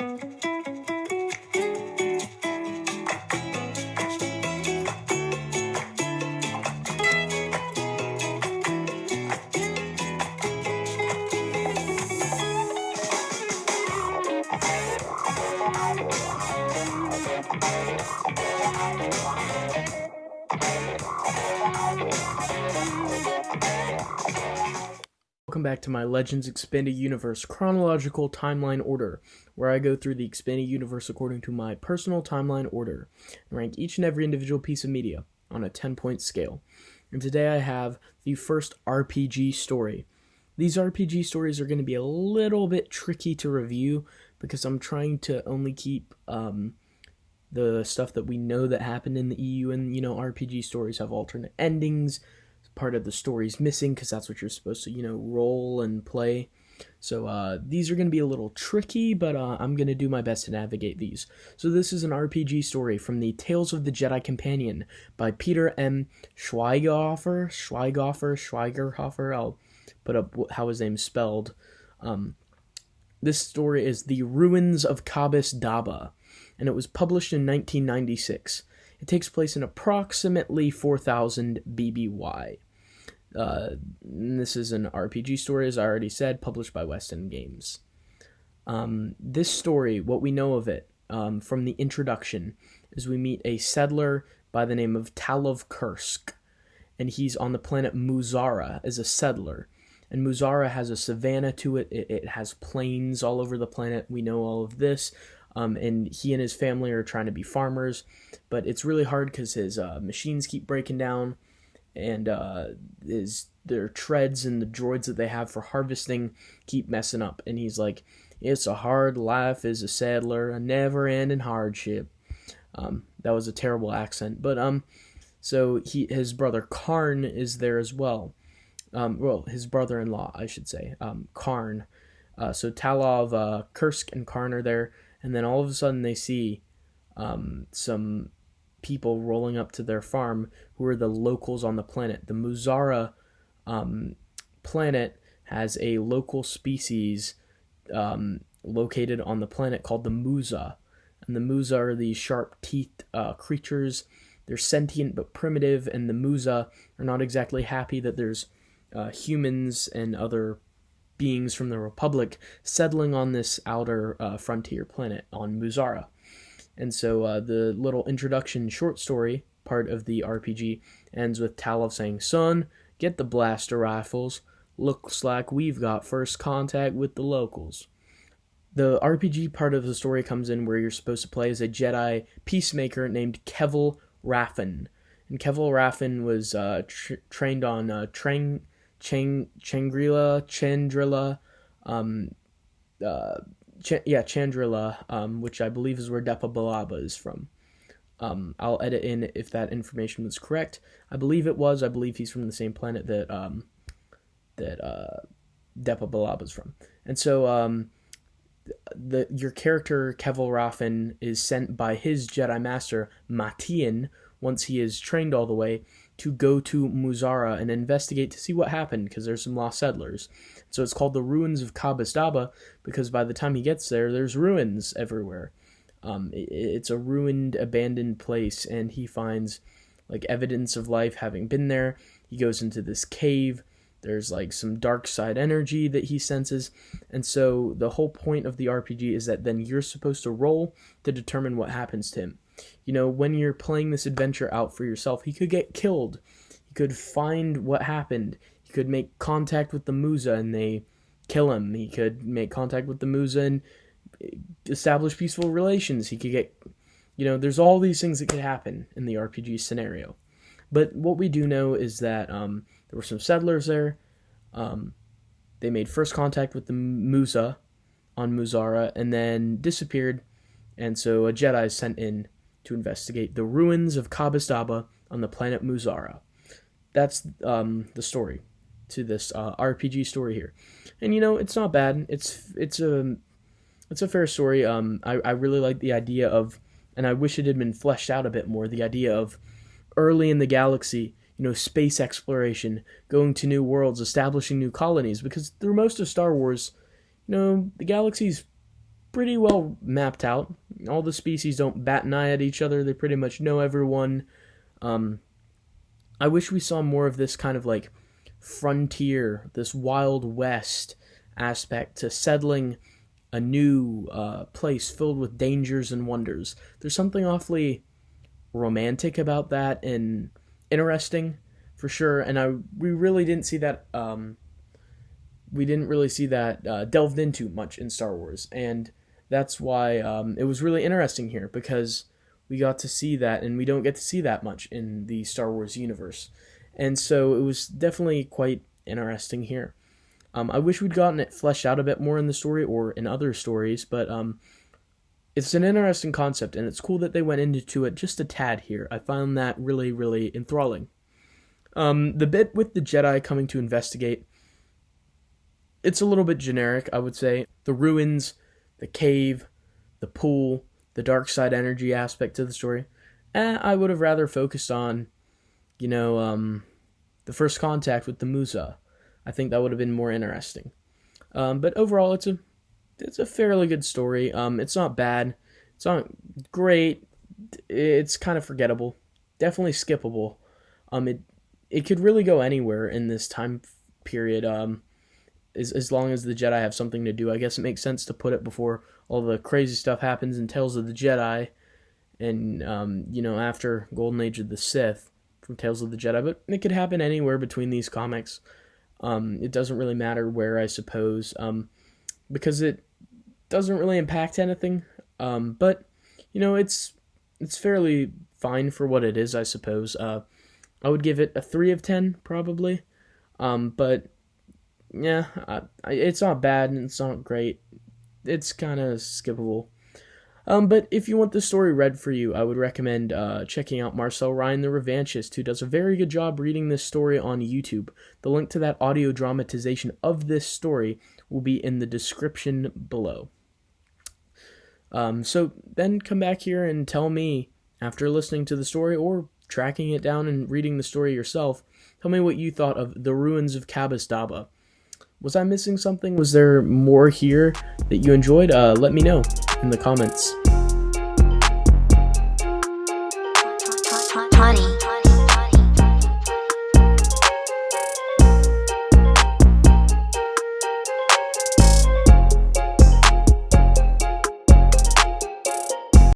Welcome back to my Legends Expanded Universe chronological timeline order, where I go through the expanded universe according to my personal timeline order and rank each and every individual piece of media on a 10-point scale. And today I have the first RPG story. These RPG stories are going to be a little bit tricky to review because I'm trying to only keep the stuff that we know that happened in the EU, and RPG stories have alternate endings. Part of the story's missing because that's what you're supposed to, roll and play. So these are going to be a little tricky, but I'm going to do my best to navigate these. So this is an RPG story from the Tales of the Jedi Companion by Peter M. Schweigerhofer. I'll put up how his name's spelled. This story is The Ruins of Kabus-Dabeh, and it was published in 1996. It takes place in approximately 4000 BBY. This is an RPG story, as I already said, published by West End Games. This story, what we know of it from the introduction, is we meet a settler by the name of Talov Kursk, and he's on the planet Muzara as a settler. And Muzara has a savanna to it. It has plains all over the planet. We know all of this. And he and his family are trying to be farmers, but it's really hard because his machines keep breaking down, and their treads and the droids that they have for harvesting keep messing up. And he's like, "It's a hard life as a settler, a never-ending hardship." That was a terrible accent, but so his brother Karn is there as well. His brother-in-law, I should say, Karn. So Talov, Kursk, and Karn are there. And then all of a sudden they see some people rolling up to their farm who are the locals on the planet. The Muzara planet has a local species located on the planet called the Muza. And the Muza are these sharp-teethed creatures. They're sentient but primitive, and the Muza are not exactly happy that there's humans and other beings from the Republic settling on this outer frontier planet on Muzara. And so the little introduction short story part of the RPG ends with Talov saying, "Son, get the blaster rifles. Looks like we've got first contact with the locals." The RPG part of the story comes in where you're supposed to play as a Jedi peacemaker named Kevel Raffin. And Kevel Raffin was trained on Chandrila, which I believe is where Depa Billaba is from. I'll edit in if that information was correct. I believe it was. I believe he's from the same planet that Depa Billaba is from. And so your character Kevel Raffin is sent by his Jedi Master Matian, once he is trained all the way, to go to Muzara and investigate to see what happened, because there's some lost settlers. So it's called the Ruins of Kabus-Dabeh, because by the time he gets there, there's ruins everywhere. It's a ruined, abandoned place, and he finds evidence of life having been there. He goes into this cave. There's some dark side energy that he senses. And so the whole point of the RPG is that then you're supposed to roll to determine what happens to him. When you're playing this adventure out for yourself, he could get killed. He could find what happened. He could make contact with the Muza and they kill him. He could make contact with the Muza and establish peaceful relations. He could get, there's all these things that could happen in the RPG scenario. But what we do know is that there were some settlers there. They made first contact with the Muza on Muzara and then disappeared. And so a Jedi is sent in to investigate the ruins of Kabus-Dabeh on the planet Muzara. That's the story to this RPG story here. And it's not bad. It's a fair story. I really like the idea of, and I wish it had been fleshed out a bit more, the idea of early in the galaxy, space exploration, going to new worlds, establishing new colonies, because through most of Star Wars, the galaxy's pretty well mapped out. All the species don't bat an eye at each other. They pretty much know everyone. I wish we saw more of this kind of like frontier, this Wild West aspect to settling a new place filled with dangers and wonders. There's something awfully romantic about that and interesting, for sure. And we really didn't see that. We didn't really see that delved into much in Star Wars, and that's why it was really interesting here, because we got to see that, and we don't get to see that much in the Star Wars universe. And so it was definitely quite interesting here. I wish we'd gotten it fleshed out a bit more in the story or in other stories, but it's an interesting concept, and it's cool that they went into it just a tad here. I found that really, really enthralling. The bit with the Jedi coming to investigate, it's a little bit generic, I would say. The ruins, the cave, the pool, the dark side energy aspect to the story. I would have rather focused on, the first contact with the Musa. I think that would have been more interesting. But overall, it's a fairly good story. It's not bad. It's not great. It's kind of forgettable. Definitely skippable. It could really go anywhere in this time period. As long as the Jedi have something to do. I guess it makes sense to put it before all the crazy stuff happens in Tales of the Jedi, and after Golden Age of the Sith from Tales of the Jedi. But it could happen anywhere between these comics. It doesn't really matter where, I suppose, because it doesn't really impact anything. But it's fairly fine for what it is, I suppose. I would give it a 3 of 10 probably. But yeah, it's not bad and it's not great. It's kind of skippable. But if you want the story read for you, I would recommend checking out Marcel Ryan, the Revanchist, who does a very good job reading this story on YouTube. The link to that audio dramatization of this story will be in the description below. So then come back here and tell me, after listening to the story or tracking it down and reading the story yourself, tell me what you thought of The Ruins of Kabus-Dabeh. Was I missing something? Was there more here that you enjoyed? Let me know in the comments. Honey.